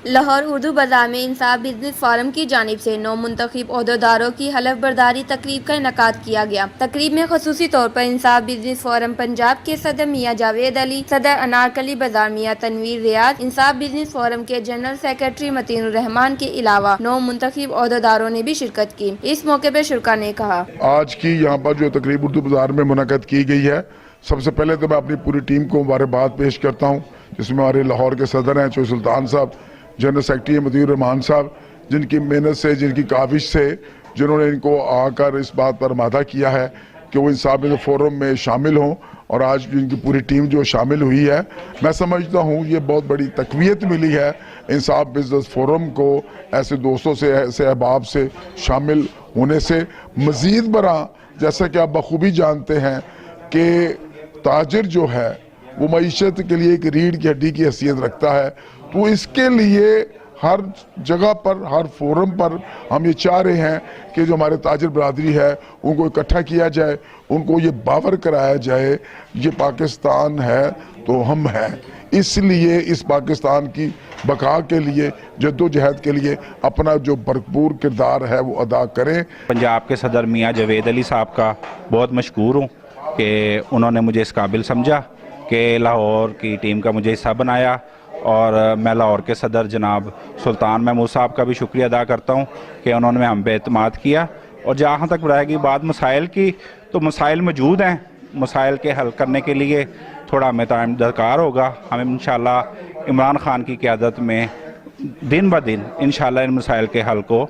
لاہور اردو بازار میں انصاف بزنس فورم کی جانب سے نو منتخب عہدیداروں کی حلف برداری تقریب کا انعقاد کیا گیا۔ تقریب میں خصوصی طور پر انصاف بزنس فورم پنجاب کے صدر میاں جاوید علی، صدر انارکلی بازار میاں تنویر ریاض، انصاف بزنس فورم کے جنرل سیکریٹری متین الرحمان کے علاوہ نو منتخب عہدیداروں نے بھی شرکت کی۔ اس موقع پر شرکاء نے کہا، آج کی یہاں پر جو تقریب اردو بازار میں منعقد کی گئی ہے، سب سے پہلے تو میں اپنی پوری ٹیم کو مبارکباد پیش کرتا ہوں، جس میں ہمارے لاہور کے صدر ہیں چوہی سلطان صاحب، جنرل سیکریٹری متین الرحمان صاحب، جن کی محنت سے، جن کی کاوش سے، جنہوں نے ان کو آ کر اس بات پر آمادہ کیا ہے کہ وہ انصاف بزنس فورم میں شامل ہوں، اور آج بھی ان کی پوری ٹیم جو شامل ہوئی ہے، میں سمجھتا ہوں یہ بہت بڑی تقویت ملی ہے انصاف بزنس فورم کو ایسے دوستوں سے، ایسے احباب سے شامل ہونے سے۔ مزید برآں جیسا کہ آپ بخوبی جانتے ہیں کہ تاجر جو ہے وہ معیشت کے لیے ایک ریڑھ کی ہڈی کی حیثیت رکھتا ہے، تو اس کے لیے ہر جگہ پر، ہر فورم پر ہم یہ چاہ رہے ہیں کہ جو ہمارے تاجر برادری ہے ان کو اکٹھا کیا جائے، ان کو یہ باور کرایا جائے یہ پاکستان ہے تو ہم ہیں، اس لیے اس پاکستان کی بقا کے لیے، جدوجہد کے لیے اپنا جو بھرپور کردار ہے وہ ادا کریں۔ پنجاب کے صدر میاں جاوید علی صاحب کا بہت مشکور ہوں کہ انہوں نے مجھے اس قابل سمجھا کہ لاہور کی ٹیم کا مجھے حصہ بنایا، اور میں لاہور کے صدر جناب سلطان محمود صاحب کا بھی شکریہ ادا کرتا ہوں کہ انہوں نے ہم پہ اعتماد کیا۔ اور جہاں تک رہے گی بات مسائل کی، تو مسائل موجود ہیں، مسائل کے حل کرنے کے لیے تھوڑا ہمیں ٹائم درکار ہوگا۔ ہم انشاءاللہ عمران خان کی قیادت میں دن بہ دن انشاءاللہ ان مسائل کے حل کو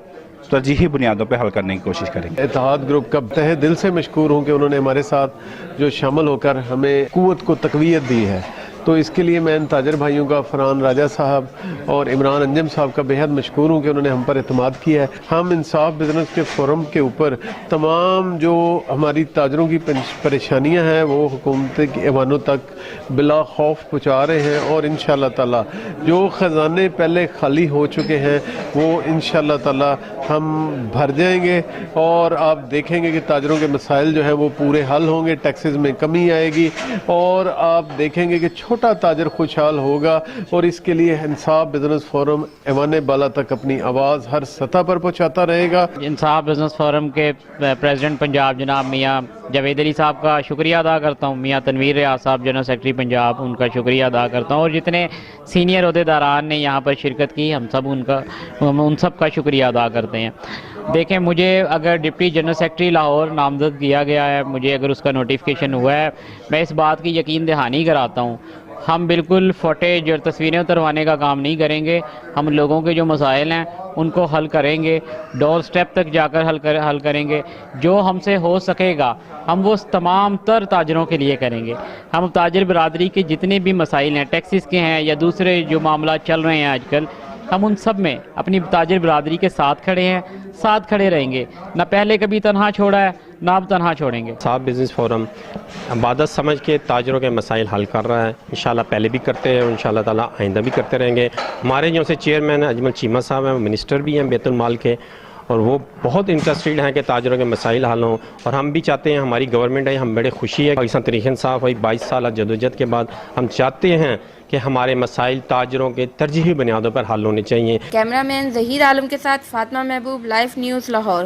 ترجیحی بنیادوں پہ حل کرنے کی کوشش کریں گے۔ اتحاد گروپ کا تہہ دل سے مشکور ہوں کہ انہوں نے ہمارے ساتھ جو شامل ہو کر ہمیں قوت کو تقویت دی ہے، تو اس کے لیے میں ان تاجر بھائیوں کا، فرحان راجہ صاحب اور عمران انجم صاحب کا بے حد مشکور ہوں کہ انہوں نے ہم پر اعتماد کیا ہے۔ ہم انصاف بزنس کے فورم کے اوپر تمام جو ہماری تاجروں کی پریشانیاں ہیں وہ حکومت کے ایوانوں تک بلا خوف پہنچا رہے ہیں، اور انشاءاللہ تعالی جو خزانے پہلے خالی ہو چکے ہیں وہ انشاءاللہ تعالی ہم بھر جائیں گے، اور آپ دیکھیں گے کہ تاجروں کے مسائل جو ہیں وہ پورے حل ہوں گے، ٹیکسز میں کمی آئے گی، اور آپ دیکھیں گے کہ چھوٹا تاجر خوشحال ہوگا، اور اس کے لیے انصاف بزنس فورم ایوان بالا تک اپنی آواز ہر سطح پر پہنچاتا رہے گا۔ انصاف بزنس فورم کے پریزیڈنٹ پنجاب جناب میاں جاوید علی صاحب کا شکریہ ادا کرتا ہوں، میاں تنویر ریاض صاحب جنرل سیکریٹری پنجاب، ان کا شکریہ ادا کرتا ہوں، اور جتنے سینئر عہدیداران نے یہاں پر شرکت کی ہم سب کا شکریہ ادا کرتے ہیں۔ دیکھیں، مجھے اگر ڈپٹی جنرل سیکریٹری لاہور نامزد کیا گیا ہے، مجھے اگر اس کا نوٹیفیکیشن ہوا ہے، میں اس بات کی یقین دہانی کراتا ہوں، ہم بالکل فوٹیج اور تصویریں اتروانے کا کام نہیں کریں گے، ہم لوگوں کے جو مسائل ہیں ان کو حل کریں گے، ڈور سٹیپ تک جا کر حل کریں گے، جو ہم سے ہو سکے گا ہم وہ تمام تر تاجروں کے لیے کریں گے۔ ہم تاجر برادری کے جتنے بھی مسائل ہیں، ٹیکسز کے ہیں یا دوسرے جو معاملات چل رہے ہیں آج کل، ہم ان سب میں اپنی تاجر برادری کے ساتھ کھڑے ہیں، ساتھ کھڑے رہیں گے، نہ پہلے کبھی تنہا چھوڑا ہے نہ اب تنہا چھوڑیں گے۔ انصاف بزنس فورم عبادت سمجھ کے تاجروں کے مسائل حل کر رہا ہے، انشاءاللہ پہلے بھی کرتے ہیں اور انشاءاللہ تعالی آئندہ بھی کرتے رہیں گے۔ ہمارے جو سے چیئرمین اجمل چیمہ صاحب ہیں، وہ منسٹر بھی ہیں بیت المال کے، اور وہ بہت انٹرسٹڈ ہیں کہ تاجروں کے مسائل حل ہوں، اور ہم بھی چاہتے ہیں، ہماری گورنمنٹ ہے، ہم بڑے خوشی ہے پاکستان طریقین صاحب 22 سالہ جدوجہد کے بعد ہم چاہتے ہیں کہ ہمارے مسائل تاجروں کے ترجیحی بنیادوں پر حل ہونے چاہیے۔ کیمرہ مین ظہیر عالم کے ساتھ فاطمہ محبوب، لائف نیوز لاہور۔